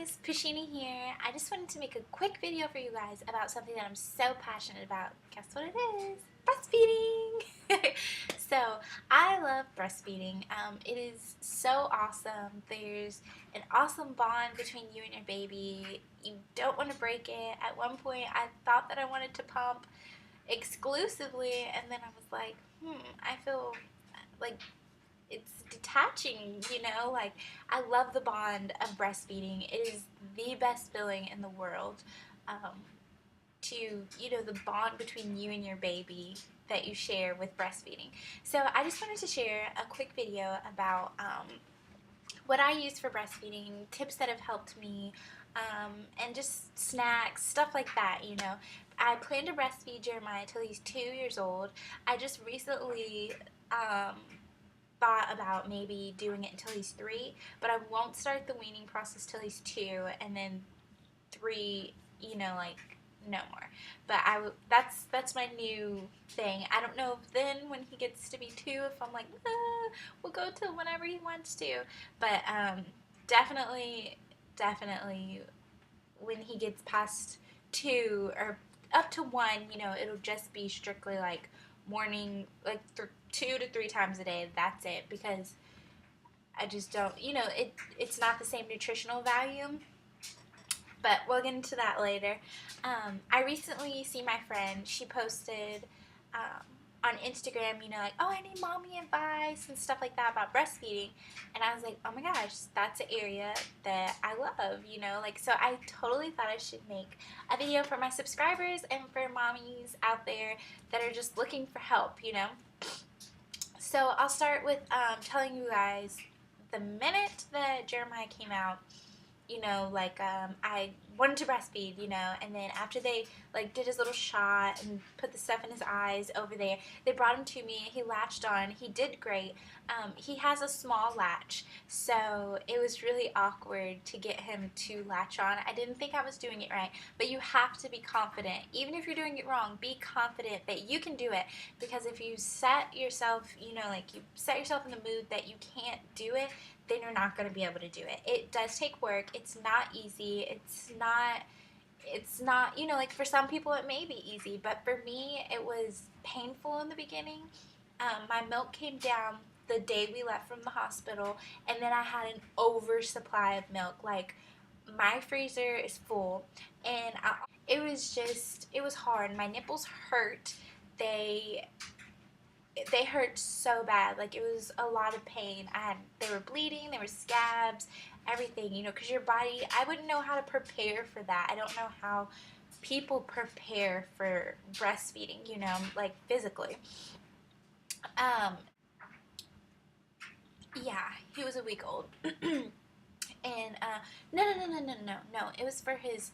guys, Pashini here. I just wanted to make a quick video for you guys about something that I'm so passionate about. Guess what it is? Breastfeeding! So, I love breastfeeding. It is so awesome. There's an awesome bond between you and your baby. You don't want to break it. At one point, I thought that I wanted to pump exclusively, and then I was like, I feel like it's detaching, like I love the bond of breastfeeding. It is the best feeling in the world, the bond between you and your baby that you share with breastfeeding. So I just wanted to share a quick video about what I use for breastfeeding, tips that have helped me, and just snacks, stuff like that. I plan to breastfeed Jeremiah till he's 2 years old. I just recently thought about maybe doing it until he's 3, but I won't start the weaning process till he's 2, and then 3, no more. But that's my new thing. I don't know if then when he gets to be 2, if I'm like, we'll go till whenever he wants to. But definitely when he gets past 2 or up to 1, it'll just be strictly like morning, like 2 to 3 times a day. That's it, because I just don't, it's not the same nutritional value. But we'll get into that later. I recently see my friend. She posted on Instagram, like, oh, I need mommy advice and stuff like that about breastfeeding. And I was like, oh my gosh, that's an area that I love, so I totally thought I should make a video for my subscribers and for mommies out there that are just looking for help, So I'll start with telling you guys the minute that Jeremiah came out, I wanted to breastfeed, and then after they did his little shot and put the stuff in his eyes over there, they brought him to me. He latched on. He did great. He has a small latch, so it was really awkward to get him to latch on. I didn't think I was doing it right, but you have to be confident. Even if you're doing it wrong, be confident that you can do it, because if you set yourself, you set yourself in the mood that you can't do it, then you're not going to be able to do it. It does take work. It's not easy. It's not, for some people it may be easy, but for me it was painful in the beginning. My milk came down the day we left from the hospital, and then I had an oversupply of milk. Like, my freezer is full, and it was hard. My nipples hurt. They hurt so bad. Like, it was a lot of pain. They were bleeding, there were scabs, everything, because your body, I wouldn't know how to prepare for that. I don't know how people prepare for breastfeeding, like physically. Yeah, he was a week old. And, no, it was for his,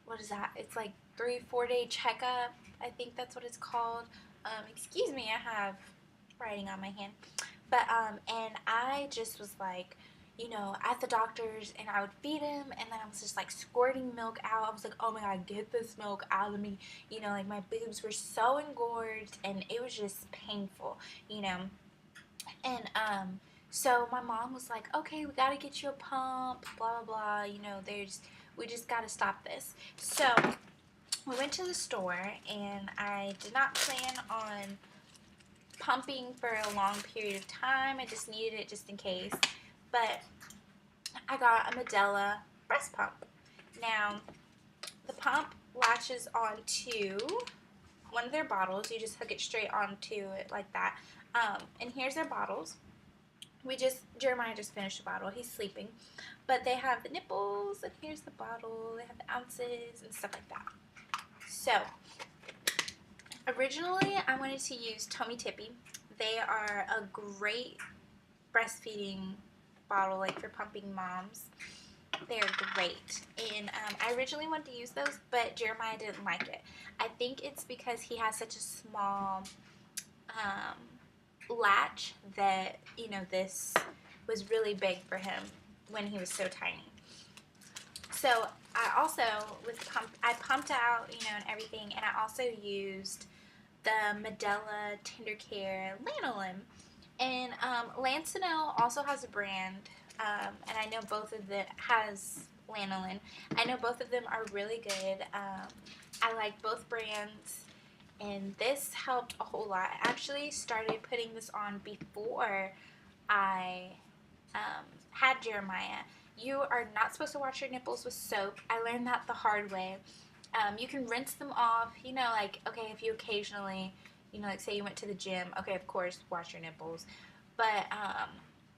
what is that? It's like 3-4 day checkup. I think that's what it's called. Excuse me, I have writing on my hand. But, and I just was like, at the doctor's, and I would feed him, and then I was just like squirting milk out. I was like, oh my god, get this milk out of me. Like, my boobs were so engorged, and it was just painful, And, so my mom was like, okay, we gotta get you a pump, blah, blah, blah, we just gotta stop this. So we went to the store, and I did not plan on pumping for a long period of time. I just needed it just in case. But I got a Medela breast pump. Now, the pump latches onto one of their bottles. You just hook it straight onto it like that. And here's their bottles. Jeremiah just finished a bottle. He's sleeping. But they have the nipples, and here's the bottle. They have the ounces and stuff like that. So, originally I wanted to use Tommy Tippy. They are a great breastfeeding bottle, like for pumping moms. They're great. And I originally wanted to use those, but Jeremiah didn't like it. I think it's because he has such a small latch that, this was really big for him when he was so tiny. So I also I pumped out, and everything, and I also used the Medela Tender Care Lanolin. And Lancino also has a brand and I know both of them has lanolin. I know both of them are really good. I like both brands, and this helped a whole lot. I actually started putting this on before I had Jeremiah. You are not supposed to wash your nipples with soap. I learned that the hard way. You can rinse them off, like, okay, if you occasionally, like say you went to the gym, okay, of course, wash your nipples. But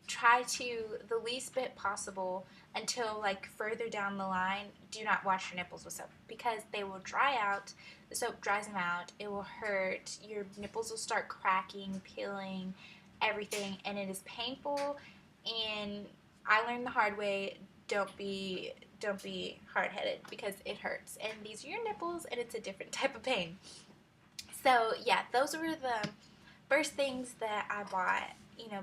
try to, the least bit possible until like further down the line, do not wash your nipples with soap because they will dry out. The soap dries them out. It will hurt. Your nipples will start cracking, peeling, everything, and it is painful. And I learned the hard way, don't be hard-headed because it hurts. And these are your nipples, and it's a different type of pain. So yeah, those were the first things that I bought,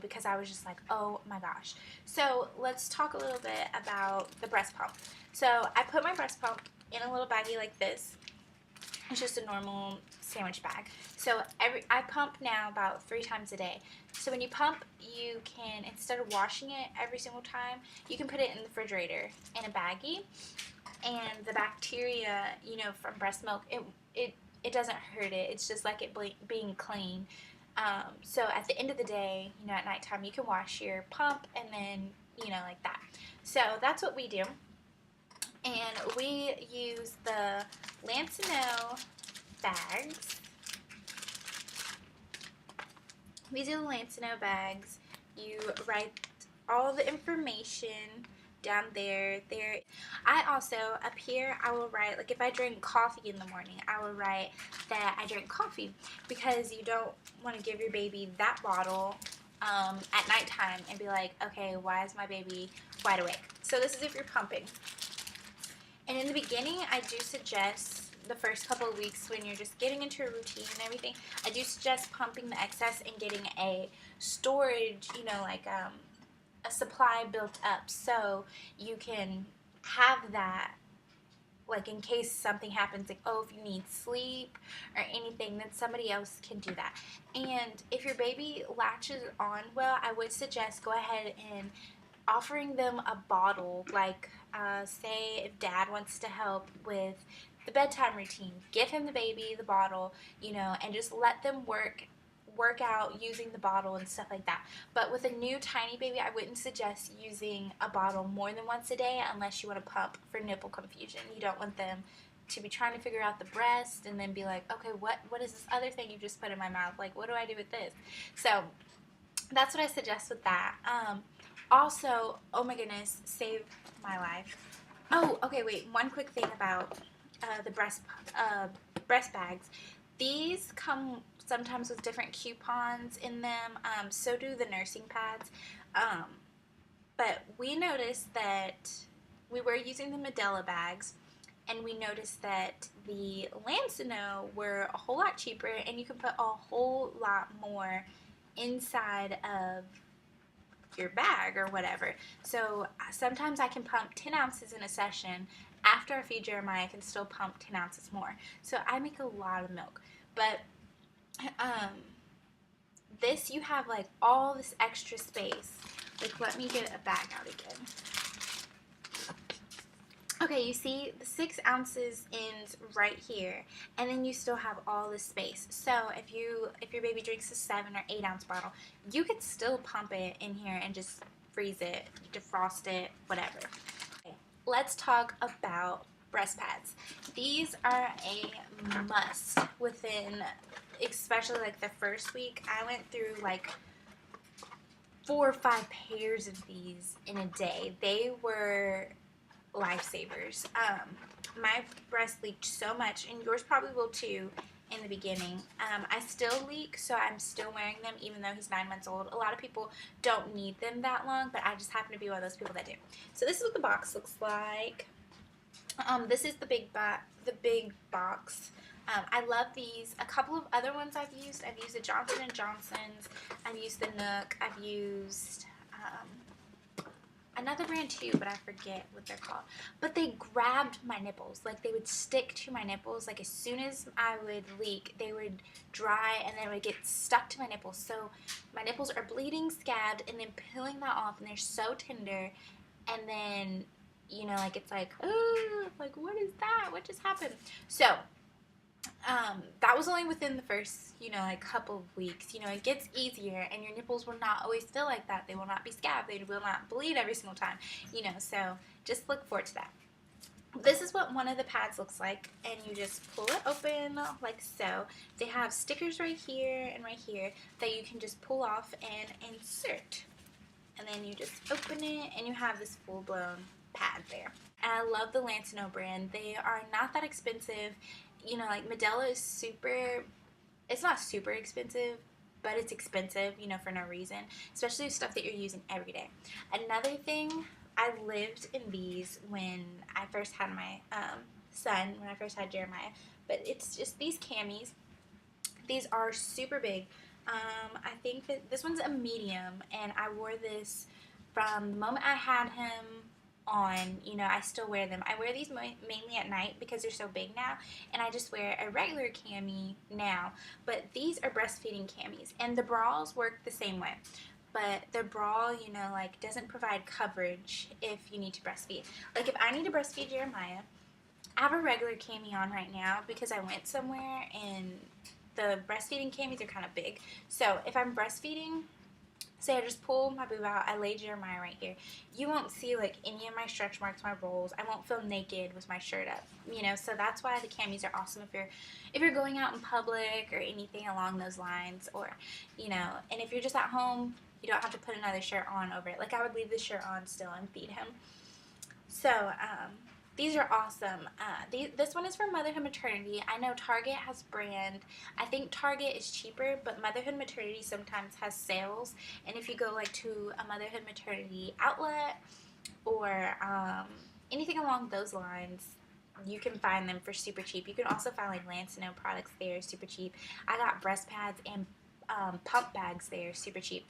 because I was just like, oh my gosh. So let's talk a little bit about the breast pump. So I put my breast pump in a little baggie like this. It's just a normal sandwich bag. So I pump now about 3 times a day. So when you pump, you can, instead of washing it every single time, you can put it in the refrigerator in a baggie. And the bacteria, from breast milk, it doesn't hurt it. It's just like it being clean. So at the end of the day, at nighttime, you can wash your pump and then, like that. So that's what we do. And we use the Lancino bags. We do the Lancino bags. You write all the information down there. I also, up here, I will write, like if I drink coffee in the morning, I will write that I drink coffee because you don't want to give your baby that bottle at nighttime and be like, okay, why is my baby wide awake? So this is if you're pumping. And in the beginning, I do suggest the first couple of weeks when you're just getting into a routine and everything, I do suggest pumping the excess and getting a storage, like a supply built up so you can have that, like in case something happens, like, oh, if you need sleep or anything, then somebody else can do that. And if your baby latches on well, I would suggest go ahead and offering them a bottle, like say if dad wants to help with the bedtime routine, give him the baby the bottle, and just let them work out using the bottle and stuff like that. But with a new tiny baby, I wouldn't suggest using a bottle more than once a day unless you want to pump for nipple confusion. You don't want them to be trying to figure out the breast and then be like, okay, what is this other thing you just put in my mouth? Like, what do I do with this? So that's what I suggest with that. Also, oh my goodness, saved my life. Oh, okay, wait, one quick thing about the breast bags. These come sometimes with different coupons in them, so do the nursing pads. But we noticed that we were using the Medela bags, and we noticed that the Lancino were a whole lot cheaper, and you can put a whole lot more inside of your bag or whatever. So sometimes I can pump 10 ounces in a session. After I feed Jeremiah, I can still pump 10 ounces more. So I make a lot of milk. But this, you have like all this extra space. Like, let me get a bag out again. Okay, you see the 6 ounces ends right here, and then you still have all this space. So if your baby drinks a 7 or 8 ounce bottle, you could still pump it in here and just freeze it, defrost it, whatever. Okay, let's talk about breast pads. These are a must within, especially like the first week. I went through like 4 or 5 pairs of these in a day. They were lifesavers. My breast leaked so much, and yours probably will too in the beginning. I still leak, so I'm still wearing them even though he's 9 months old. A lot of people don't need them that long, but I just happen to be one of those people that do. So this is what the box looks like. This is the big box. I love these. A couple of other ones I've used the Johnson & Johnson's, I've used the Nook, I've used another brand too, but I forget what they're called. But they grabbed my nipples. Like, they would stick to my nipples. Like, as soon as I would leak, they would dry and then would get stuck to my nipples. So my nipples are bleeding, scabbed, and then peeling that off, and they're so tender. And then, you know, like, it's like, oh, like, what is that? What just happened? So that was only within the first, you know, like, couple of weeks. You know, it gets easier, and your nipples will not always feel like that. They will not be scabbed. They will not bleed every single time. You know, so just look forward to that. This is what one of the pads looks like, and you just pull it open like so. They have stickers right here and right here that you can just pull off and insert. And then you just open it, and you have this full-blown pad there. And I love the Lancino brand. They are not that expensive. You know, like, Medela is super, it's not super expensive, but it's expensive, you know, for no reason, especially stuff that you're using every day. Another thing, I lived in these when I first had my son, when I first had Jeremiah, but it's just these camis. These are super big. I think that this one's a medium, and I wore this from the moment I had him on. You know, I still wear them. I wear these mainly at night because they're so big now, and I just wear a regular cami now. But these are breastfeeding camis, and the bras work the same way. But the bra, you know, like, doesn't provide coverage if you need to breastfeed. Like, if I need to breastfeed Jeremiah, I have a regular cami on right now because I went somewhere and the breastfeeding camis are kind of big. So if I'm breastfeeding, say I just pull my boob out, I lay Jeremiah right here, you won't see, like, any of my stretch marks, my rolls. I won't feel naked with my shirt up, you know. So that's why the camis are awesome if you're going out in public or anything along those lines, or, you know, and if you're just at home, you don't have to put another shirt on over it. Like, I would leave the shirt on still and feed him. So these are awesome. This one is for motherhood maternity. I know Target has brand. I think Target is cheaper, but motherhood maternity sometimes has sales. And if you go, like, to a motherhood maternity outlet or anything along those lines, you can find them for super cheap. You can also find, like, Lancino products there super cheap. I got breast pads and pump bags there super cheap.